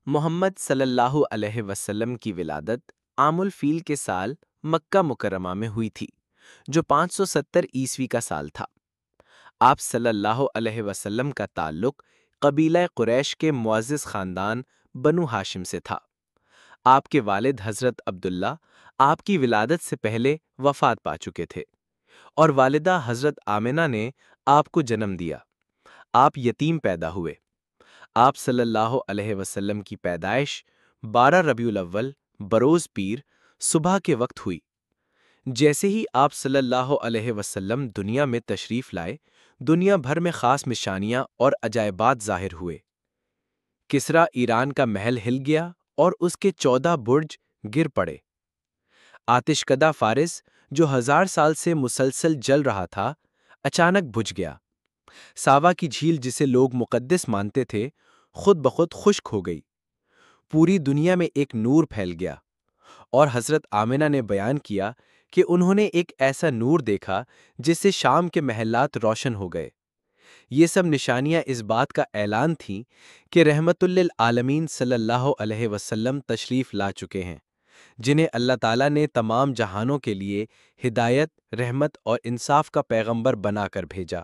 محمد صلی اللہ علیہ وسلم کی ولادت عام الفیل کے سال مکہ مکرمہ میں ہوئی تھی، جو 570 عیسوی کا سال تھا۔ آپ صلی اللہ علیہ وسلم کا تعلق قبیلہ قریش کے معزز خاندان بنو ہاشم سے تھا۔ آپ کے والد حضرت عبداللہ آپ کی ولادت سے پہلے وفات پا چکے تھے، اور والدہ حضرت آمنہ نے آپ کو جنم دیا۔ آپ یتیم پیدا ہوئے۔ آپ صلی اللہ علیہ وسلم کی پیدائش 12 ربیع الاول بروز پیر صبح کے وقت ہوئی۔ جیسے ہی آپ صلی اللہ علیہ وسلم دنیا میں تشریف لائے، دنیا بھر میں خاص نشانیاں اور عجائبات ظاہر ہوئے۔ کسریٰ ایران کا محل ہل گیا اور اس کے 14 برج گر پڑے۔ آتش کدہ فارس، جو 1000 سال سے مسلسل جل رہا تھا، اچانک بجھ گیا۔ ساوا کی جھیل، جسے لوگ مقدس مانتے تھے، خود بخود خشک ہو گئی۔ پوری دنیا میں ایک نور پھیل گیا، اور حضرت آمنہ نے بیان کیا کہ انہوں نے ایک ایسا نور دیکھا جس سے شام کے محلات روشن ہو گئے۔ یہ سب نشانیاں اس بات کا اعلان تھیں کہ رحمت للعالمین صلی اللہ علیہ وسلم تشریف لا چکے ہیں، جنہیں اللہ تعالیٰ نے تمام جہانوں کے لیے ہدایت، رحمت اور انصاف کا پیغمبر بنا کر بھیجا۔